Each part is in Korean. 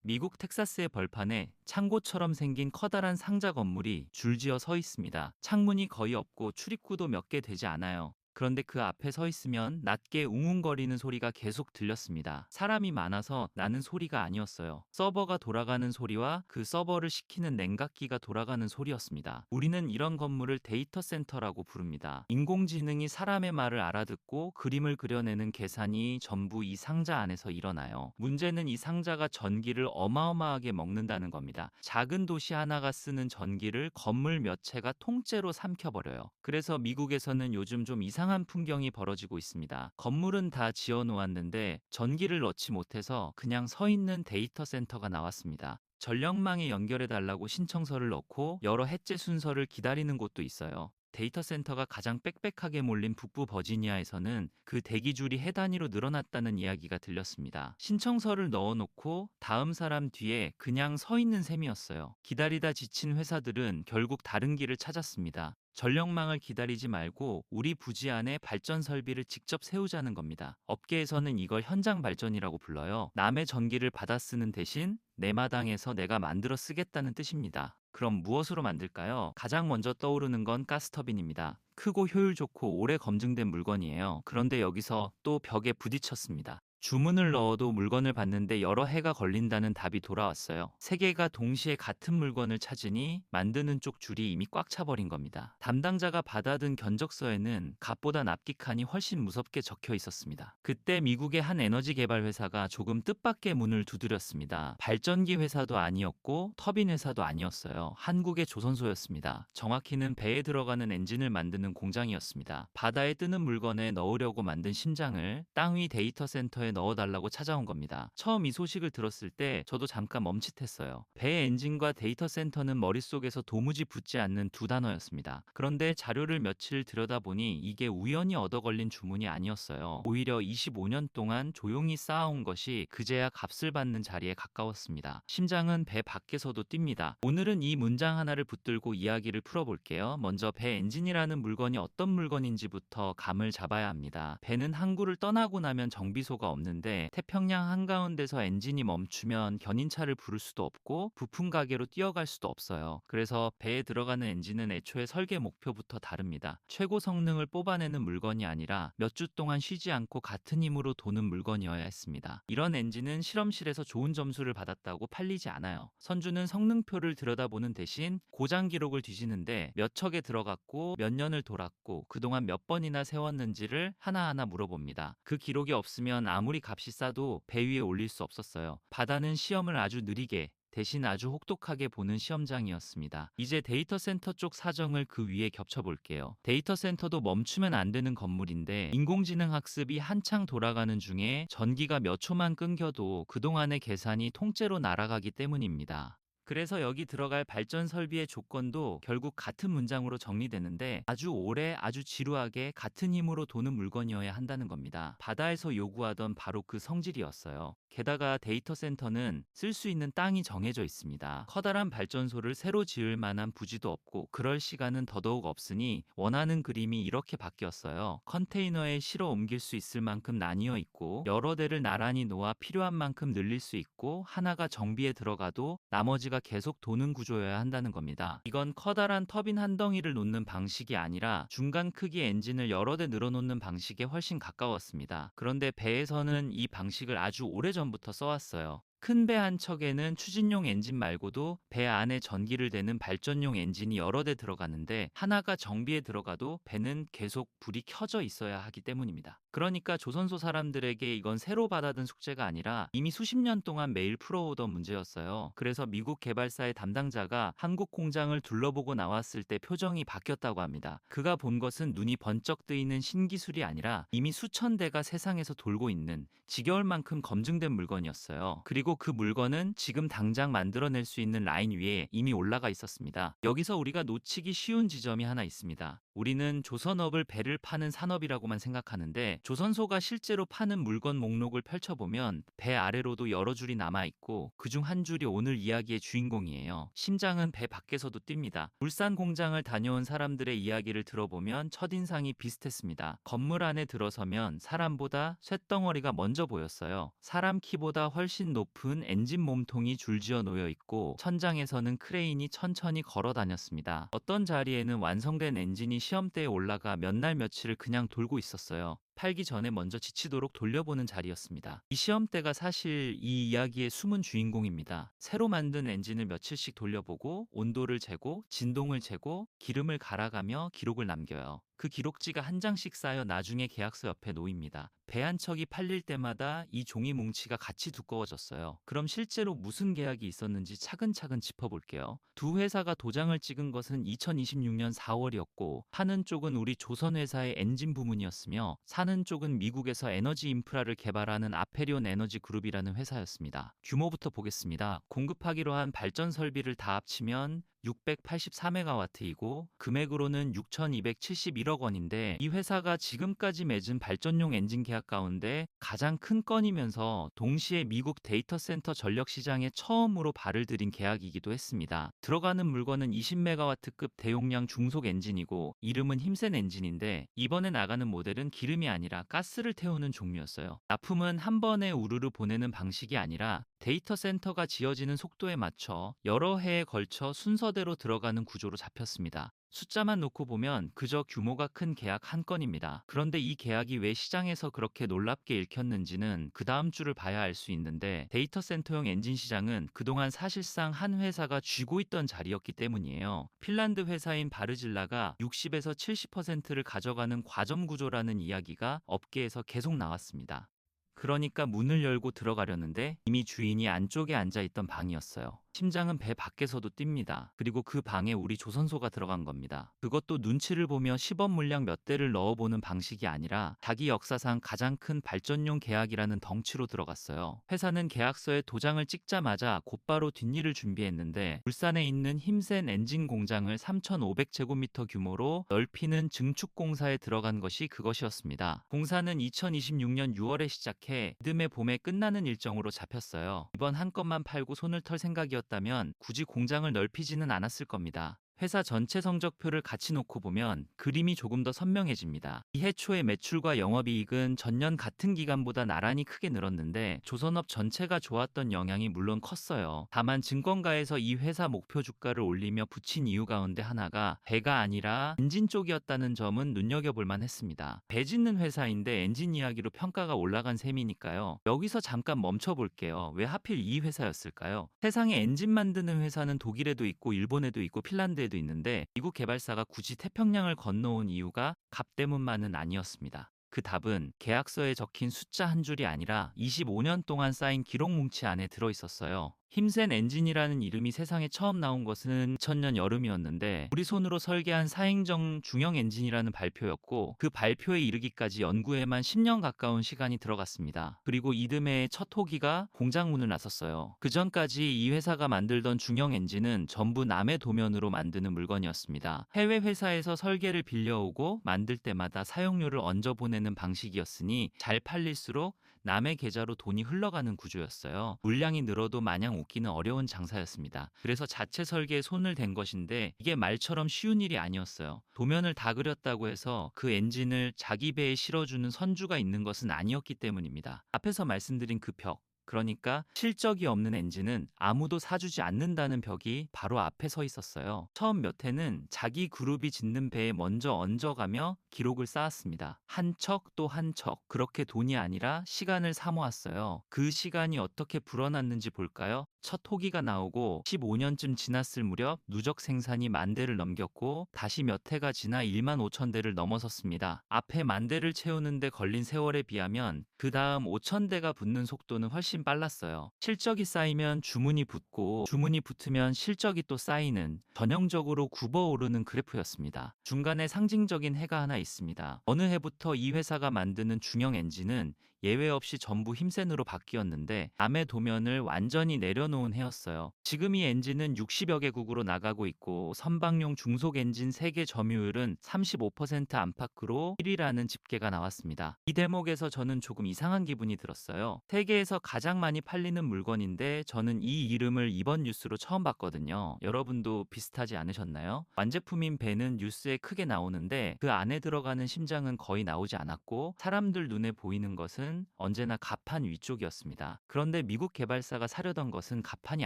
미국 텍사스의 벌판에 창고처럼 생긴 커다란 상자 건물이 줄지어 서 있습니다. 창문이 거의 없고 출입구도 몇 개 되지 않아요. 그런데 그 앞에 서 있으면 낮게 웅웅거리는 소리가 계속 들렸습니다. 사람이 많아서 나는 소리가 아니었어요. 서버가 돌아가는 소리와 그 서버를 시키는 냉각기가 돌아가는 소리였습니다. 우리는 이런 건물을 데이터 센터라고 부릅니다. 인공지능이 사람의 말을 알아듣고 그림을 그려내는 계산이 전부 이 상자 안에서 일어나요. 문제는 이 상자가 전기를 어마어마하게 먹는다는 겁니다. 작은 도시 하나가 쓰는 전기를 건물 몇 채가 통째로 삼켜버려요. 그래서 미국에서는 요즘 좀 이상한 풍경이 벌어지고 있습니다. 건물은 다 지어 놓았는데 전기를 넣지 못해서 그냥 서 있는 데이터 센터가 나왔습니다. 전력망에 연결해 달라고 신청서를 넣고 여러 해제 순서를 기다리는 곳도 있어요. 데이터 센터가 가장 빽빽하게 몰린 북부 버지니아에서는 그 대기줄이 해 단위로 늘어났다는 이야기가 들렸습니다. 신청서를 넣어놓고 다음 사람 뒤에 그냥 서 있는 셈이었어요. 기다리다 지친 회사들은 결국 다른 길을 찾았습니다. 전력망을 기다리지 말고 우리 부지 안에 발전 설비를 직접 세우자는 겁니다. 업계에서는 이걸 현장 발전이라고 불러요. 남의 전기를 받아 쓰는 대신 내 마당에서 내가 만들어 쓰겠다는 뜻입니다. 그럼 무엇으로 만들까요? 가장 먼저 떠오르는 건 가스터빈입니다. 크고 효율 좋고 오래 검증된 물건이에요. 그런데 여기서 또 벽에 부딪혔습니다. 주문을 넣어도 물건을 받는데 여러 해가 걸린다는 답이 돌아왔어요. 세 개가 동시에 같은 물건을 찾으니 만드는 쪽 줄이 이미 꽉 차버린 겁니다. 담당자가 받아든 견적서에는 값보다 납기칸이 훨씬 무섭게 적혀 있었습니다. 그때 미국의 한 에너지 개발 회사가 조금 뜻밖의 문을 두드렸습니다. 발전기 회사도 아니었고 터빈 회사도 아니었어요. 한국의 조선소였습니다. 정확히는 배에 들어가는 엔진을 만드는 공장이었습니다. 바다에 뜨는 물건에 넣으려고 만든 심장을 땅 위 데이터 센터에 넣어달라고 찾아온 겁니다. 처음 이 소식을 들었을 때 저도 잠깐 멈칫했어요. 배 엔진과 데이터 센터는 머릿속에서 도무지 붙지 않는 두 단어였습니다. 그런데 자료를 며칠 들여다보니 이게 우연히 얻어 걸린 주문이 아니었어요. 오히려 25년 동안 조용히 쌓아온 것이 그제야 값을 받는 자리에 가까웠습니다. 심장은 배 밖에서도 뜁니다. 오늘은 이 문장 하나를 붙들고 이야기를 풀어볼게요. 먼저 배 엔진이라는 물건이 어떤 물건인지부터 감을 잡아야 합니다. 배는 항구를 떠나고 나면 정비소가 없는데 태평양 한가운데서 엔진이 멈추면 견인차를 부를 수도 없고 부품 가게로 뛰어갈 수도 없어요. 그래서 배에 들어가는 엔진은 애초에 설계 목표부터 다릅니다. 최고 성능을 뽑아내는 물건이 아니라 몇 주 동안 쉬지 않고 같은 힘으로 도는 물건이어야 했습니다. 이런 엔진은 실험실에서 좋은 점수를 받았다고 팔리지 않아요. 선주는 성능표를 들여다보는 대신 고장 기록을 뒤지는데 몇 척에 들어갔고 몇 년을 돌았고 그동안 몇 번이나 세웠는지를 하나하나 물어봅니다. 그 기록이 없으면 아무리 값이 싸도 배 위에 올릴 수 없었어요. 바다는 시험을 아주 느리게 대신 아주 혹독하게 보는 시험장이었습니다. 이제 데이터 센터 쪽 사정을 그 위에 겹쳐볼게요. 데이터 센터도 멈추면 안 되는 건물인데 인공지능 학습이 한창 돌아가는 중에 전기가 몇 초만 끊겨도 그동안의 계산이 통째로 날아가기 때문입니다. 그래서 여기 들어갈 발전 설비의 조건도 결국 같은 문장으로 정리되는데 아주 오래 아주 지루하게 같은 힘으로 도는 물건이어야 한다는 겁니다. 바다에서 요구하던 바로 그 성질이었어요. 게다가 데이터 센터는 쓸 수 있는 땅이 정해져 있습니다. 커다란 발전소를 새로 지을 만한 부지도 없고 그럴 시간은 더더욱 없으니 원하는 그림이 이렇게 바뀌었어요. 컨테이너에 실어 옮길 수 있을 만큼 나뉘어 있고 여러 대를 나란히 놓아 필요한 만큼 늘릴 수 있고 하나가 정비에 들어가도 나머지가 계속 도는 구조여야 한다는 겁니다. 이건 커다란 터빈 한 덩이를 놓는 방식이 아니라 중간 크기 엔진을 여러 대 늘어놓는 방식에 훨씬 가까웠습니다. 그런데 배에서는 이 방식을 아주 오래전부터 써왔어요. 큰 배 한 척에는 추진용 엔진 말고도 배 안에 전기를 대는 발전용 엔진이 여러 대 들어가는데 하나가 정비에 들어가도 배는 계속 불이 켜져 있어야 하기 때문입니다. 그러니까 조선소 사람들에게 이건 새로 받아든 숙제가 아니라 이미 수십 년 동안 매일 풀어오던 문제였어요. 그래서 미국 개발사의 담당자가 한국 공장을 둘러보고 나왔을 때 표정이 바뀌었다고 합니다. 그가 본 것은 눈이 번쩍 뜨이는 신기술이 아니라 이미 수천 대가 세상에서 돌고 있는 지겨울 만큼 검증된 물건이었어요. 그리고 그 물건은 지금 당장 만들어낼 수 있는 라인 위에 이미 올라가 있었습니다. 여기서 우리가 놓치기 쉬운 지점이 하나 있습니다. 우리는 조선업을 배를 파는 산업이라고만 생각하는데 조선소가 실제로 파는 물건 목록을 펼쳐보면 배 아래로도 여러 줄이 남아있고 그중 한 줄이 오늘 이야기의 주인공이에요. 심장은 배 밖에서도 뜁니다. 울산 공장을 다녀온 사람들의 이야기를 들어보면 첫인상이 비슷했습니다. 건물 안에 들어서면 사람보다 쇳덩어리가 먼저 보였어요. 사람 키보다 훨씬 높은 엔진 몸통이 줄지어 놓여 있고 천장에서는 크레인이 천천히 걸어 다녔습니다. 어떤 자리에는 완성된 엔진이 시험대에 올라가 몇 날 며칠을 그냥 돌고 있었어요. 팔기 전에 먼저 지치도록 돌려보는 자리였습니다. 이 시험대가 사실 이 이야기의 숨은 주인공입니다. 새로 만든 엔진을 며칠씩 돌려보고 온도를 재고 진동을 재고 기름을 갈아가며 기록을 남겨요. 그 기록지가 한 장씩 쌓여 나중에 계약서 옆에 놓입니다. 배 한 척이 팔릴 때마다 이 종이 뭉치가 같이 두꺼워졌어요. 그럼 실제로 무슨 계약이 있었는지 차근차근 짚어볼게요. 두 회사가 도장을 찍은 것은 2026년 4월이었고 파는 쪽은 우리 조선회사의 엔진 부문이었으며 사는 쪽은 미국에서 에너지 인프라를 개발하는 아페리온 에너지 그룹이라는 회사였습니다. 규모부터 보겠습니다. 공급하기로 한 발전 설비를 다 합치면 684메가와트이고 금액으로는 6,271억 원인데 이 회사가 지금까지 맺은 발전용 엔진 계약 가운데 가장 큰 건이면서 동시에 미국 데이터 센터 전력 시장에 처음으로 발을 들인 계약이기도 했습니다. 들어가는 물건은 20메가와트급 대용량 중속 엔진이고 이름은 힘센 엔진인데 이번에 나가는 모델은 기름이 아니라 가스를 태우는 종류였어요. 납품은 한 번에 우르르 보내는 방식이 아니라 데이터 센터가 지어지는 속도에 맞춰 여러 해에 걸쳐 순서대로 들어가는 구조로 잡혔습니다. 숫자만 놓고 보면 그저 규모가 큰 계약 한 건입니다. 그런데 이 계약이 왜 시장에서 그렇게 놀랍게 읽혔는지는 그 다음 주를 봐야 알 수 있는데 데이터 센터용 엔진 시장은 그동안 사실상 한 회사가 쥐고 있던 자리였기 때문이에요. 핀란드 회사인 바르질라가 60에서 70%를 가져가는 과점 구조라는 이야기가 업계에서 계속 나왔습니다. 그러니까 문을 열고 들어가려는데 이미 주인이 안쪽에 앉아있던 방이었어요. 심장은 배 밖에서도 뜁니다. 그리고 그 방에 우리 조선소가 들어간 겁니다. 그것도 눈치를 보며 시범 물량 몇 대를 넣어보는 방식이 아니라 자기 역사상 가장 큰 발전용 계약이라는 덩치로 들어갔어요. 회사는 계약서에 도장을 찍자마자 곧바로 뒷일을 준비했는데 울산에 있는 힘센 엔진 공장을 3,500제곱미터 규모로 넓히는 증축 공사에 들어간 것이 그것이었습니다. 공사는 2026년 6월에 시작해 이듬해 봄에 끝나는 일정으로 잡혔어요. 이번 한 건만 팔고 손을 털 생각이었다면 굳이 공장을 넓히지는 않았을 겁니다. 회사 전체 성적표를 같이 놓고 보면 그림이 조금 더 선명해집니다. 이해 초의 매출과 영업이익은 전년 같은 기간보다 나란히 크게 늘었는데 조선업 전체가 좋았던 영향이 물론 컸어요. 다만 증권가에서 이 회사 목표 주가를 올리며 붙인 이유 가운데 하나가 배가 아니라 엔진 쪽이었다는 점은 눈여겨볼 만했습니다. 배 짓는 회사인데 엔진 이야기로 평가가 올라간 셈이니까요. 여기서 잠깐 멈춰볼게요. 왜 하필 이 회사였을까요? 세상에 엔진 만드는 회사는 독일에도 있고 일본에도 있고 핀란드에도 있는데 미국 개발사가 굳이 태평양을 건너온 이유가 값 때문만은 아니었습니다. 그 답은 계약서에 적힌 숫자 한 줄이 아니라 25년 동안 쌓인 기록 뭉치 안에 들어있었어요. 힘센 엔진이라는 이름이 세상에 처음 나온 것은 2000년 여름이었는데 우리 손으로 설계한 4행정 중형 엔진이라는 발표였고 그 발표에 이르기까지 연구에만 10년 가까운 시간이 들어갔습니다. 그리고 이듬해 첫 호기가 공장 문을 나섰어요. 그 전까지 이 회사가 만들던 중형 엔진은 전부 남의 도면으로 만드는 물건이었습니다. 해외 회사에서 설계를 빌려오고 만들 때마다 사용료를 얹어 보내는 방식이었으니 잘 팔릴수록 남의 계좌로 돈이 흘러가는 구조였어요. 물량이 늘어도 마냥 웃기는 어려운 장사였습니다. 그래서 자체 설계에 손을 댄 것인데 이게 말처럼 쉬운 일이 아니었어요. 도면을 다 그렸다고 해서 그 엔진을 자기 배에 실어주는 선주가 있는 것은 아니었기 때문입니다. 앞에서 말씀드린 그 벽, 그러니까 실적이 없는 엔진은 아무도 사주지 않는다는 벽이 바로 앞에 서 있었어요. 처음 몇 해는 자기 그룹이 짓는 배에 먼저 얹어가며 기록을 쌓았습니다. 한 척 또 한 척, 그렇게 돈이 아니라 시간을 사모았어요. 그 시간이 어떻게 불어났는지 볼까요? 첫 호기가 나오고 15년쯤 지났을 무렵 누적 생산이 10,000대를 넘겼고 다시 몇 해가 지나 15,000대를 넘어섰습니다. 앞에 10,000대를 채우는데 걸린 세월에 비하면 그 다음 5,000대가 붙는 속도는 훨씬 빨랐어요. 실적이 쌓이면 주문이 붙고 주문이 붙으면 실적이 또 쌓이는 전형적으로 굽어오르는 그래프였습니다. 중간에 상징적인 해가 하나 있습니다. 어느 해부터 이 회사가 만드는 중형 엔진은 예외 없이 전부 힘센으로 바뀌었는데 남의 도면을 완전히 내려놓은 해였어요. 지금 이 엔진은 60여 개국으로 나가고 있고 선박용 중속 엔진 세계 점유율은 35% 안팎으로 1위라는 집계가 나왔습니다. 이 대목에서 저는 조금 이상한 기분이 들었어요. 세계에서 가장 많이 팔리는 물건인데 저는 이 이름을 이번 뉴스로 처음 봤거든요. 여러분도 비슷하지 않으셨나요? 완제품인 배는 뉴스에 크게 나오는데 그 안에 들어가는 심장은 거의 나오지 않았고 사람들 눈에 보이는 것은 언제나 갑판 위쪽이었습니다. 그런데 미국 개발사가 사려던 것은 갑판이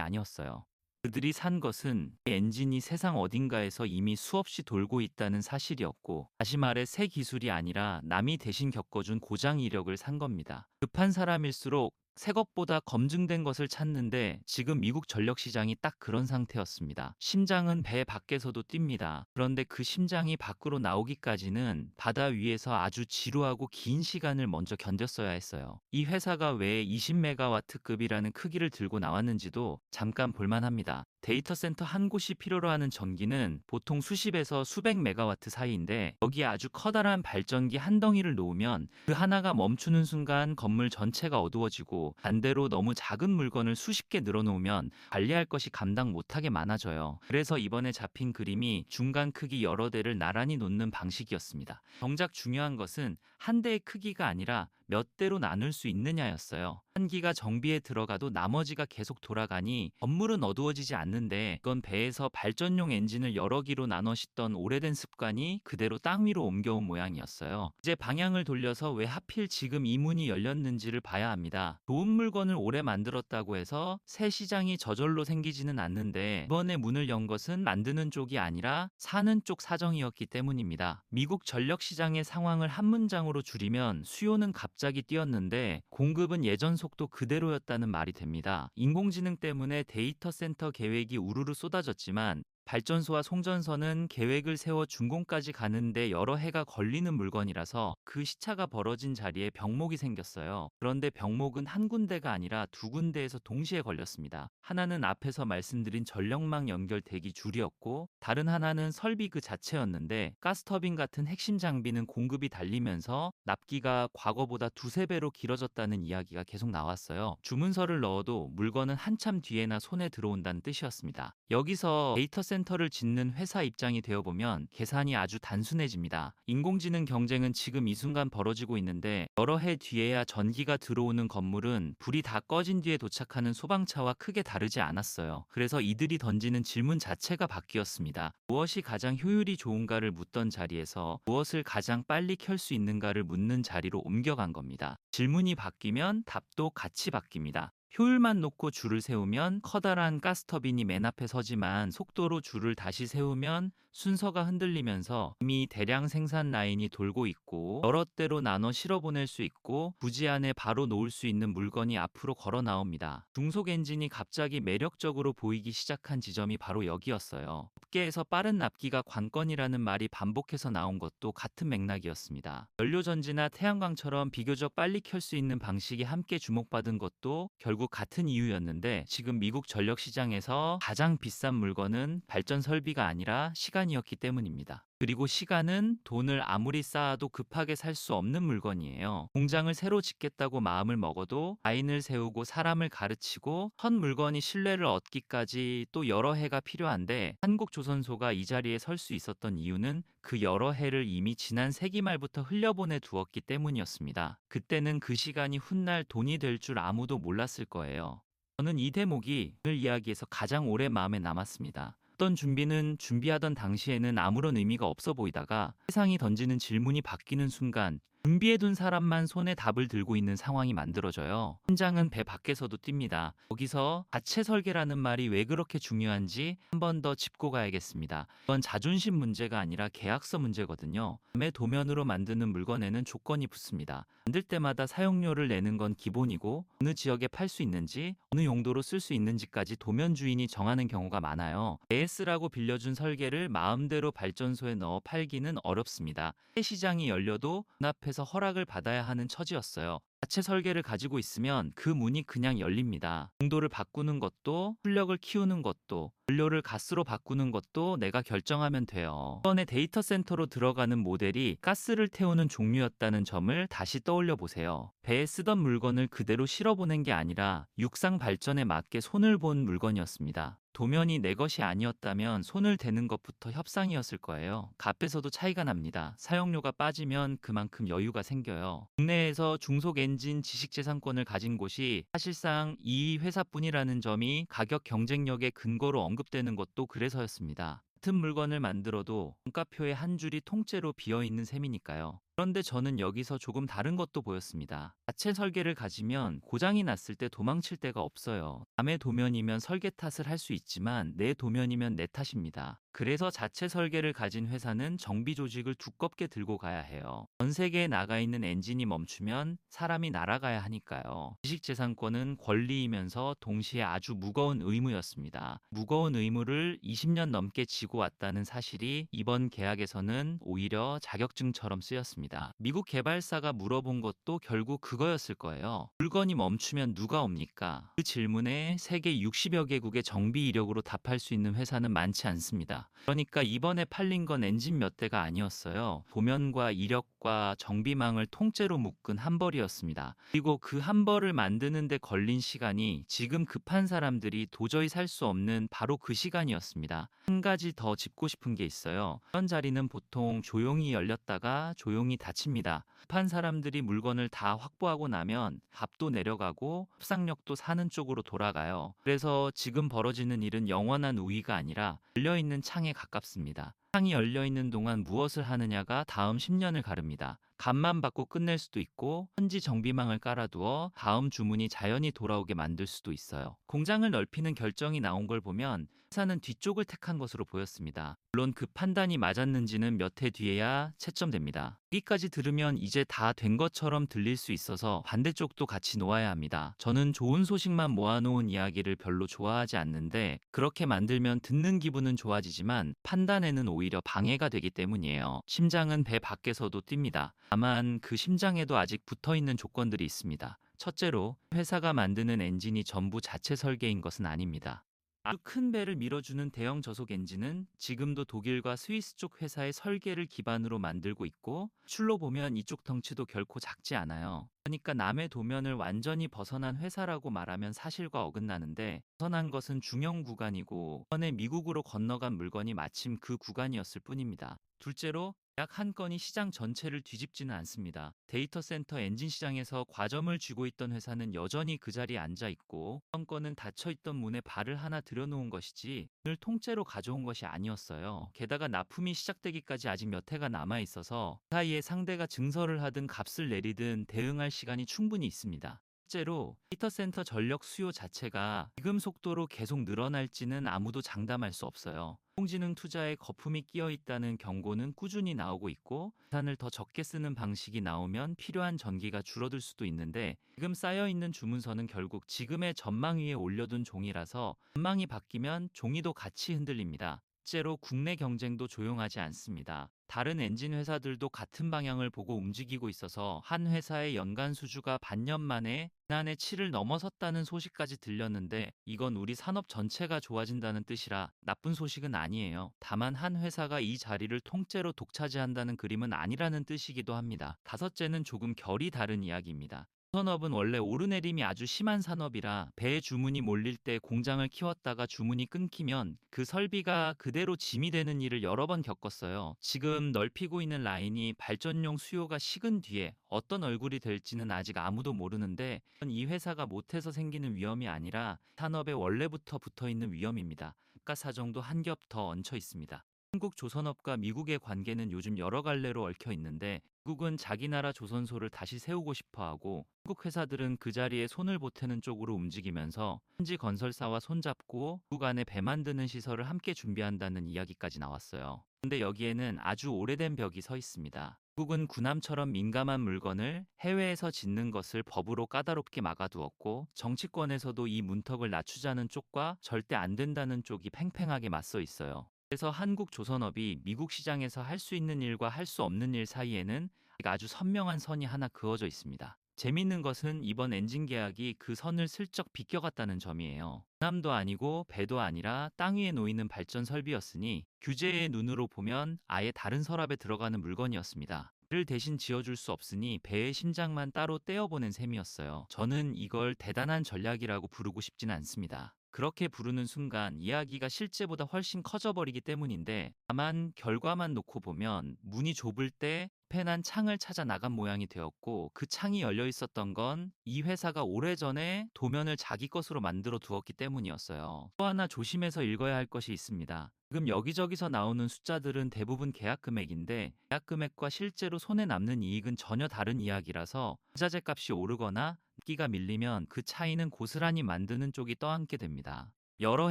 아니었어요. 그들이 산 것은 이 엔진이 세상 어딘가에서 이미 수없이 돌고 있다는 사실이었고, 다시 말해 새 기술이 아니라 남이 대신 겪어준 고장 이력을 산 겁니다. 급한 사람일수록 새 것보다 검증된 것을 찾는데 지금 미국 전력 시장이 딱 그런 상태였습니다. 심장은 배 밖에서도 뜁니다. 그런데 그 심장이 밖으로 나오기까지는 바다 위에서 아주 지루하고 긴 시간을 먼저 견뎠어야 했어요. 이 회사가 왜 20메가와트급이라는 크기를 들고 나왔는지도 잠깐 볼만합니다. 데이터 센터 한 곳이 필요로 하는 전기는 보통 수십에서 수백 메가와트 사이인데 여기에 아주 커다란 발전기 한 덩이를 놓으면 그 하나가 멈추는 순간 건물 전체가 어두워지고, 반대로 너무 작은 물건을 수십 개 늘어놓으면 관리할 것이 감당 못하게 많아져요. 그래서 이번에 잡힌 그림이 중간 크기 여러 대를 나란히 놓는 방식이었습니다. 정작 중요한 것은 한 대의 크기가 아니라 몇 대로 나눌 수 있느냐였어요. 한 기가 정비에 들어가도 나머지가 계속 돌아가니 건물은 어두워지지 않는데, 이건 배에서 발전용 엔진을 여러 기로 나눠 싣던 오래된 습관이 그대로 땅 위로 옮겨온 모양이었어요. 이제 방향을 돌려서 왜 하필 지금 이 문이 열렸는지를 봐야 합니다. 좋은 물건을 오래 만들었다고 해서 새 시장이 저절로 생기지는 않는데 이번에 문을 연 것은 만드는 쪽이 아니라 사는 쪽 사정이었기 때문입니다. 미국 전력 시장의 상황을 한 문장으로 줄이면 수요는 갑자기 뛰었는데 공급은 예전 속도 그대로였다는 말이 됩니다. 인공지능 때문에 데이터 센터 계획이 우르르 쏟아졌지만 발전소와 송전선은 계획을 세워 준공까지 가는데 여러 해가 걸리는 물건이라서 그 시차가 벌어진 자리에 병목이 생겼어요. 그런데 병목은 한 군데가 아니라 두 군데에서 동시에 걸렸습니다. 하나는 앞에서 말씀드린 전력망 연결 대기 줄이었고, 다른 하나는 설비 그 자체였는데 가스터빈 같은 핵심 장비는 공급이 달리면서 납기가 과거보다 두세 배로 길어졌다는 이야기가 계속 나왔어요. 주문서를 넣어도 물건은 한참 뒤에나 손에 들어온다는 뜻이었습니다. 여기서 데이터 센터를 짓는 회사 입장이 되어보면 계산이 아주 단순해집니다. 인공지능 경쟁은 지금 이 순간 벌어지고 있는데 여러 해 뒤에야 전기가 들어오는 건물은 불이 다 꺼진 뒤에 도착하는 소방차와 크게 다르지 않았어요. 그래서 이들이 던지는 질문 자체가 바뀌었습니다. 무엇이 가장 효율이 좋은가를 묻던 자리에서 무엇을 가장 빨리 켤 수 있는가를 묻는 자리로 옮겨간 겁니다. 질문이 바뀌면 답도 같이 바뀝니다. 효율만 놓고 줄을 세우면 커다란 가스터빈이 맨 앞에 서지만 속도로 줄을 다시 세우면 순서가 흔들리면서 이미 대량 생산 라인이 돌고 있고 여러 대로 나눠 실어보낼 수 있고 부지 안에 바로 놓을 수 있는 물건이 앞으로 걸어 나옵니다. 중속 엔진이 갑자기 매력적으로 보이기 시작한 지점이 바로 여기였어요. 업계에서 빠른 납기가 관건이라는 말이 반복해서 나온 것도 같은 맥락이었습니다. 연료전지나 태양광처럼 비교적 빨리 켤 수 있는 방식이 함께 주목받은 것도 결국 같은 이유였는데, 지금 미국 전력 시장에서 가장 비싼 물건은 발전 설비가 아니라 시간이었기 때문입니다. 그리고 시간은 돈을 아무리 쌓아도 급하게 살 수 없는 물건이에요. 공장을 새로 짓겠다고 마음을 먹어도 라인을 세우고 사람을 가르치고 첫 물건이 신뢰를 얻기까지 또 여러 해가 필요한데, 한국조선소가 이 자리에 설 수 있었던 이유는 그 여러 해를 이미 지난 세기 말부터 흘려보내 두었기 때문이었습니다. 그때는 그 시간이 훗날 돈이 될 줄 아무도 몰랐을 거예요. 저는 이 대목이 오늘 이야기에서 가장 오래 마음에 남았습니다. 어떤 준비는 준비하던 당시에는 아무런 의미가 없어 보이다가 세상이 던지는 질문이 바뀌는 순간 준비해둔 사람만 손에 답을 들고 있는 상황이 만들어져요. 심장은 배 밖에서도 뜁니다. 여기서 자체 설계라는 말이 왜 그렇게 중요한지 한 번 더 짚고 가야겠습니다. 이건 자존심 문제가 아니라 계약서 문제거든요. 남의 도면으로 만드는 물건에는 조건이 붙습니다. 만들 때마다 사용료를 내는 건 기본이고, 어느 지역에 팔 수 있는지, 어느 용도로 쓸 수 있는지까지 도면 주인이 정하는 경우가 많아요. AS라고 빌려준 설계를 마음대로 발전소에 넣어 팔기는 어렵습니다. 새 시장이 열려도 눈앞에서 허락을 받아야 하는 처지였어요. 자체 설계를 가지고 있으면 그 문이 그냥 열립니다. 용도를 바꾸는 것도, 출력을 키우는 것도, 연료를 가스로 바꾸는 것도 내가 결정하면 돼요. 이번에 데이터 센터로 들어가는 모델이 가스를 태우는 종류였다는 점을 다시 떠올려 보세요. 배에 쓰던 물건을 그대로 실어보낸 게 아니라 육상 발전에 맞게 손을 본 물건이었습니다. 도면이 내 것이 아니었다면 손을 대는 것부터 협상이었을 거예요. 값에서도 차이가 납니다. 사용료가 빠지면 그만큼 여유가 생겨요. 국내에서 중속 엔진 지식재산권을 가진 곳이 사실상 이 회사뿐이라는 점이 가격 경쟁력의 근거로 언급되는 것도 그래서였습니다. 같은 물건을 만들어도 원가표에 한 줄이 통째로 비어있는 셈이니까요. 그런데 저는 여기서 조금 다른 것도 보였습니다. 자체 설계를 가지면 고장이 났을 때 도망칠 데가 없어요. 남의 도면이면 설계 탓을 할 수 있지만 내 도면이면 내 탓입니다. 그래서 자체 설계를 가진 회사는 정비 조직을 두껍게 들고 가야 해요. 전 세계에 나가 있는 엔진이 멈추면 사람이 날아가야 하니까요. 지식재산권은 권리이면서 동시에 아주 무거운 의무였습니다. 무거운 의무를 20년 넘게 지고 왔다는 사실이 이번 계약에서는 오히려 자격증처럼 쓰였습니다. 미국 개발사가 물어본 것도 결국 그거였을 거예요. 물건이 멈추면 누가 옵니까? 그 질문에 세계 60여 개국의 정비 이력으로 답할 수 있는 회사는 많지 않습니다. 그러니까 이번에 팔린 건 엔진 몇 대가 아니었어요. 도면과 이력과 정비망을 통째로 묶은 한 벌이었습니다. 그리고 그 한 벌을 만드는 데 걸린 시간이 지금 급한 사람들이 도저히 살 수 없는 바로 그 시간이었습니다. 한 가지 더 짚고 싶은 게 있어요. 이런 자리는 보통 조용히 열렸다가 조용히 닫힙니다. 급한 사람들이 물건을 다 확보하고 나면 값도 내려가고 협상력도 사는 쪽으로 돌아가요. 그래서 지금 벌어지는 일은 영원한 우위가 아니라 열려있는 창에 가깝습니다. 창이 열려있는 동안 무엇을 하느냐가 다음 10년을 가릅니다. 값만 받고 끝낼 수도 있고 현지 정비망을 깔아두어 다음 주문이 자연히 돌아오게 만들 수도 있어요. 공장을 넓히는 결정이 나온 걸 보면 회사는 뒤쪽을 택한 것으로 보였습니다. 물론 그 판단이 맞았는지는 몇 해 뒤에야 채점됩니다. 여기까지 들으면 이제 다 된 것처럼 들릴 수 있어서 반대쪽도 같이 놓아야 합니다. 저는 좋은 소식만 모아놓은 이야기를 별로 좋아하지 않는데 그렇게 만들면 듣는 기분은 좋아지지만 판단에는 오히려 방해가 되기 때문이에요. 심장은 배 밖에서도 뜁니다. 다만 그 심장에도 아직 붙어있는 조건들이 있습니다. 첫째로 회사가 만드는 엔진이 전부 자체 설계인 것은 아닙니다. 아주 큰 배를 밀어주는 대형 저속 엔진은 지금도 독일과 스위스 쪽 회사의 설계를 기반으로 만들고 있고 출로 보면 이쪽 덩치도 결코 작지 않아요. 그러니까 남의 도면을 완전히 벗어난 회사라고 말하면 사실과 어긋나는데 벗어난 것은 중형 구간이고 이번에 미국으로 건너간 물건이 마침 그 구간이었을 뿐입니다. 둘째로 약 한 건이 시장 전체를 뒤집지는 않습니다. 데이터 센터 엔진 시장에서 과점을 쥐고 있던 회사는 여전히 그 자리에 앉아 있고 이번 건은 닫혀있던 문에 발을 하나 들여놓은 것이지 문을 통째로 가져온 것이 아니었어요. 게다가 납품이 시작되기까지 아직 몇 해가 남아 있어서 그 사이에 상대가 증설을 하든 값을 내리든 대응할 시간이 충분히 있습니다. 실제로 데이터 센터 전력 수요 자체가 지금 속도로 계속 늘어날지는 아무도 장담할 수 없어요. 인공지능 투자에 거품이 끼어 있다는 경고는 꾸준히 나오고 있고 자산을 더 적게 쓰는 방식이 나오면 필요한 전기가 줄어들 수도 있는데 지금 쌓여있는 주문서는 결국 지금의 전망 위에 올려둔 종이라서 전망이 바뀌면 종이도 같이 흔들립니다. 실제로 국내 경쟁도 조용하지 않습니다. 다른 엔진 회사들도 같은 방향을 보고 움직이고 있어서 한 회사의 연간 수주가 반년 만에 지난해 7을 넘어섰다는 소식까지 들렸는데 이건 우리 산업 전체가 좋아진다는 뜻이라 나쁜 소식은 아니에요. 다만 한 회사가 이 자리를 통째로 독차지한다는 그림은 아니라는 뜻이기도 합니다. 다섯째는 조금 결이 다른 이야기입니다. 산업은 원래 오르내림이 아주 심한 산업이라 배에 주문이 몰릴 때 공장을 키웠다가 주문이 끊기면 그 설비가 그대로 짐이 되는 일을 여러 번 겪었어요. 지금 넓히고 있는 라인이 발전용 수요가 식은 뒤에 어떤 얼굴이 될지는 아직 아무도 모르는데 이 회사가 못해서 생기는 위험이 아니라 산업에 원래부터 붙어있는 위험입니다. 가사정도 한 겹 더 얹혀 있습니다. 한국 조선업과 미국의 관계는 요즘 여러 갈래로 얽혀 있는데 미국은 자기 나라 조선소를 다시 세우고 싶어하고 한국 회사들은 그 자리에 손을 보태는 쪽으로 움직이면서 현지 건설사와 손잡고 미국 안에 배 만드는 시설을 함께 준비한다는 이야기까지 나왔어요. 근데 여기에는 아주 오래된 벽이 서 있습니다. 미국은 군함처럼 민감한 물건을 해외에서 짓는 것을 법으로 까다롭게 막아두었고 정치권에서도 이 문턱을 낮추자는 쪽과 절대 안 된다는 쪽이 팽팽하게 맞서 있어요. 그래서 한국 조선업이 미국 시장에서 할 수 있는 일과 할 수 없는 일 사이에는 아주 선명한 선이 하나 그어져 있습니다. 재밌는 것은 이번 엔진 계약이 그 선을 슬쩍 비껴갔다는 점이에요. 남도 아니고 배도 아니라 땅 위에 놓이는 발전 설비였으니 규제의 눈으로 보면 아예 다른 서랍에 들어가는 물건이었습니다. 를 대신 지어줄 수 없으니 배의 심장만 따로 떼어보낸 셈이었어요. 저는 이걸 대단한 전략이라고 부르고 싶진 않습니다. 그렇게 부르는 순간 이야기가 실제보다 훨씬 커져버리기 때문인데, 다만 결과만 놓고 보면 문이 좁을 때 펜한 창을 찾아 나간 모양이 되었고, 그 창이 열려 있었던 건 이 회사가 오래전에 도면을 자기 것으로 만들어 두었기 때문이었어요. 또 하나 조심해서 읽어야 할 것이 있습니다. 지금 여기저기서 나오는 숫자들은 대부분 계약 금액인데, 계약 금액과 실제로 손에 남는 이익은 전혀 다른 이야기라서 자재 값이 오르거나 기가 밀리면 그 차이는 고스란히 만드는 쪽이 떠안게 됩니다. 여러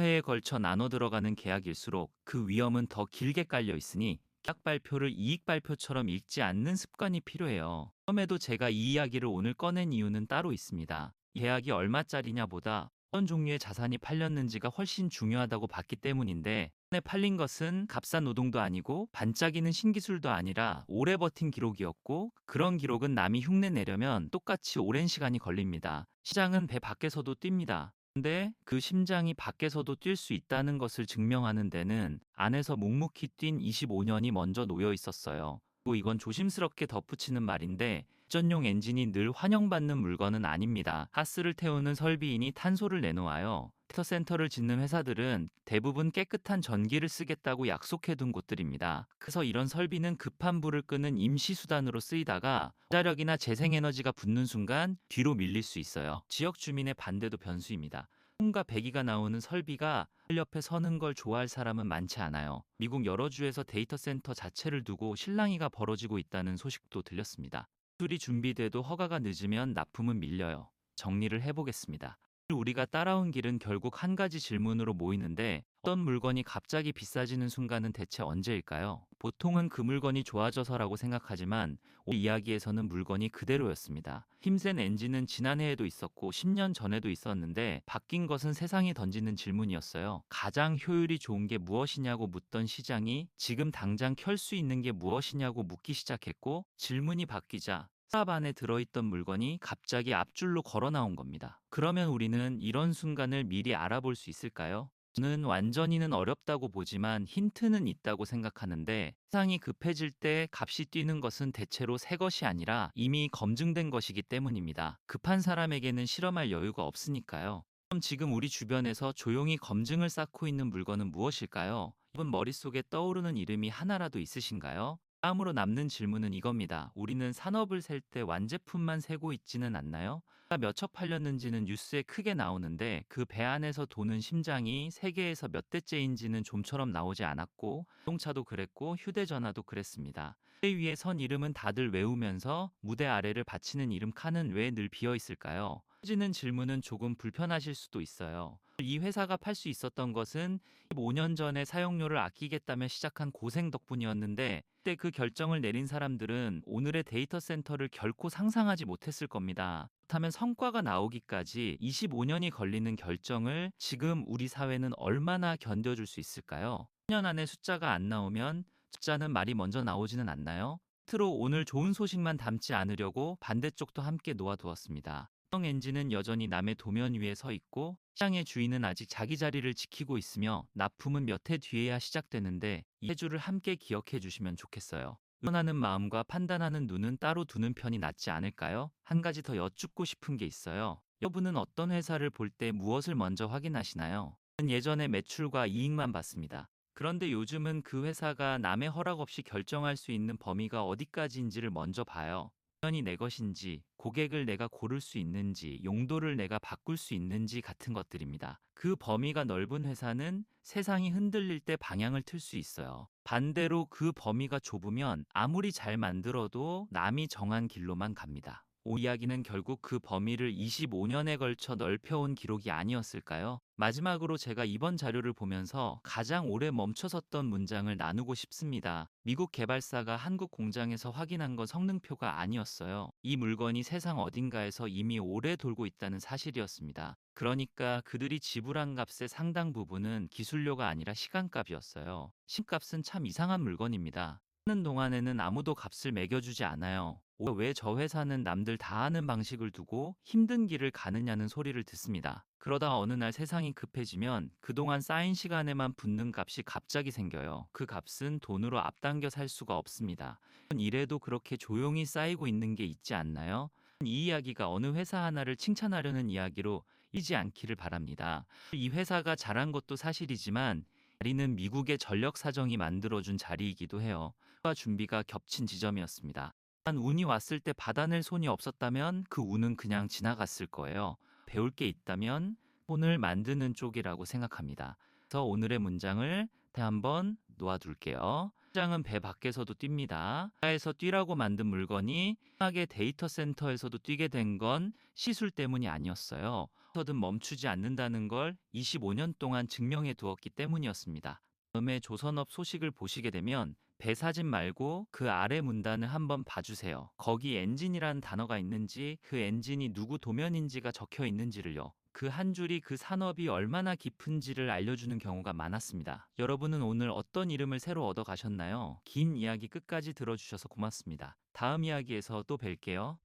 해에 걸쳐 나눠 들어가는 계약일수록 그 위험은 더 길게 깔려 있으니 계약 발표를 이익 발표처럼 읽지 않는 습관이 필요해요. 처음에도 제가 이 이야기를 오늘 꺼낸 이유는 따로 있습니다. 이 계약이 얼마짜리냐보다 어떤 종류의 자산이 팔렸는지가 훨씬 중요하다고 봤기 때문인데, 이번에 팔린 것은 값싼 노동도 아니고 반짝이는 신기술도 아니라 오래 버틴 기록이었고, 그런 기록은 남이 흉내 내려면 똑같이 오랜 시간이 걸립니다. 시장은 배 밖에서도 뜁니다. 근데 그 심장이 밖에서도 뛸 수 있다는 것을 증명하는 데는 안에서 묵묵히 뛴 25년이 먼저 놓여 있었어요. 그리고 이건 조심스럽게 덧붙이는 말인데, 전용 엔진이 늘 환영받는 물건은 아닙니다. 가스를 태우는 설비인이 탄소를 내놓아요. 데이터 센터를 짓는 회사들은 대부분 깨끗한 전기를 쓰겠다고 약속해둔 곳들입니다. 그래서 이런 설비는 급한 불을 끄는 임시 수단으로 쓰이다가 전자력이나 재생에너지가 붙는 순간 뒤로 밀릴 수 있어요. 지역 주민의 반대도 변수입니다. 콩과 배기가 나오는 설비가 할 옆에 서는 걸 좋아할 사람은 많지 않아요. 미국 여러 주에서 데이터 센터 자체를 두고 실랑이가 벌어지고 있다는 소식도 들렸습니다. 수리 준비돼도 허가가 늦으면 납품은 밀려요. 정리를 해보겠습니다. 우리가 따라온 길은 결국 한 가지 질문으로 모이는데, 어떤 물건이 갑자기 비싸지는 순간은 대체 언제일까요? 보통은 그 물건이 좋아져서라고 생각하지만 오늘 이야기에서는 물건이 그대로였습니다. 힘센 엔진은 지난해에도 있었고 10년 전에도 있었는데, 바뀐 것은 세상이 던지는 질문이었어요. 가장 효율이 좋은 게 무엇이냐고 묻던 시장이 지금 당장 켤 수 있는 게 무엇이냐고 묻기 시작했고, 질문이 바뀌자 서랍 안에 들어있던 물건이 갑자기 앞줄로 걸어 나온 겁니다. 그러면 우리는 이런 순간을 미리 알아볼 수 있을까요? 저는 완전히는 어렵다고 보지만 힌트는 있다고 생각하는데, 세상이 급해질 때 값이 뛰는 것은 대체로 새 것이 아니라 이미 검증된 것이기 때문입니다. 급한 사람에게는 실험할 여유가 없으니까요. 그럼 지금 우리 주변에서 조용히 검증을 쌓고 있는 물건은 무엇일까요? 여러분 머릿속에 떠오르는 이름이 하나라도 있으신가요? 다음으로 남는 질문은 이겁니다. 우리는 산업을 셀 때 완제품만 세고 있지는 않나요? 몇 척 팔렸는지는 뉴스에 크게 나오는데, 그 배 안에서 도는 심장이 세계에서 몇 대째인지는 좀처럼 나오지 않았고, 자동차도 그랬고 휴대전화도 그랬습니다. 무대 위에 선 이름은 다들 외우면서 무대 아래를 받치는 이름 칸은 왜 늘 비어 있을까요? 터지는 질문은 조금 불편하실 수도 있어요. 이 회사가 팔 수 있었던 것은 15년 전에 사용료를 아끼겠다며 시작한 고생 덕분이었는데, 그때 그 결정을 내린 사람들은 오늘의 데이터 센터를 결코 상상하지 못했을 겁니다. 그렇다면 성과가 나오기까지 25년이 걸리는 결정을 지금 우리 사회는 얼마나 견뎌줄 수 있을까요? 10년 안에 숫자가 안 나오면 숫자는 말이 먼저 나오지는 않나요? 끝으로 오늘 좋은 소식만 담지 않으려고 반대쪽도 함께 놓아두었습니다. 성 엔진은 여전히 남의 도면 위에 서 있고, 시장의 주인은 아직 자기 자리를 지키고 있으며, 납품은 몇 해 뒤에야 시작되는데 이 해 주를 함께 기억해 주시면 좋겠어요. 의논하는 마음과 판단하는 눈은 따로 두는 편이 낫지 않을까요? 한 가지 더 여쭙고 싶은 게 있어요. 여러분은 어떤 회사를 볼 때 무엇을 먼저 확인하시나요? 저는 예전에 매출과 이익만 봤습니다. 그런데 요즘은 그 회사가 남의 허락 없이 결정할 수 있는 범위가 어디까지인지를 먼저 봐요. 전이 내 것인지, 고객을 내가 고를 수 있는지, 용도를 내가 바꿀 수 있는지 같은 것들입니다. 그 범위가 넓은 회사는 세상이 흔들릴 때 방향을 틀 수 있어요. 반대로 그 범위가 좁으면 아무리 잘 만들어도 남이 정한 길로만 갑니다. 이야기는 결국 그 범위를 25년에 걸쳐 넓혀온 기록이 아니었을까요? 마지막으로 제가 이번 자료를 보면서 가장 오래 멈춰섰던 문장을 나누고 싶습니다. 미국 개발사가 한국 공장에서 확인한 건 성능표가 아니었어요. 이 물건이 세상 어딘가에서 이미 오래 돌고 있다는 사실이었습니다. 그러니까 그들이 지불한 값의 상당 부분은 기술료가 아니라 시간값이었어요. 시간값은 참 이상한 물건입니다. 하는 동안에는 아무도 값을 매겨주지 않아요. 왜 저 회사는 남들 다 하는 방식을 두고 힘든 길을 가느냐는 소리를 듣습니다. 그러다 어느 날 세상이 급해지면 그동안 쌓인 시간에만 붙는 값이 갑자기 생겨요. 그 값은 돈으로 앞당겨 살 수가 없습니다. 이래도 그렇게 조용히 쌓이고 있는 게 있지 않나요? 이 이야기가 어느 회사 하나를 칭찬하려는 이야기로 이지 않기를 바랍니다. 이 회사가 잘한 것도 사실이지만 자리는 미국의 전력 사정이 만들어준 자리이기도 해요. 준비가 겹친 지점이었습니다. 운이 왔을 때 받아낼 손이 없었다면 그 운은 그냥 지나갔을 거예요. 배울 게 있다면 손을 만드는 쪽이라고 생각합니다. 그래서 오늘의 문장을 한번 놓아둘게요. 문장은 배 밖에서도 뜁니다. 바다에서 뛰라고 만든 물건이 심하게 데이터 센터에서도 뛰게 된 건 시술 때문이 아니었어요. 어디서든 멈추지 않는다는 걸 25년 동안 증명해 두었기 때문이었습니다. 다음에 조선업 소식을 보시게 되면 배 사진 말고 그 아래 문단을 한번 봐주세요. 거기 엔진이라는 단어가 있는지 그 엔진이 누구 도면인지가 적혀 있는지를요. 그 한 줄이 그 산업이 얼마나 깊은지를 알려주는 경우가 많았습니다. 여러분은 오늘 어떤 이름을 새로 얻어 가셨나요? 긴 이야기 끝까지 들어주셔서 고맙습니다. 다음 이야기에서 또 뵐게요.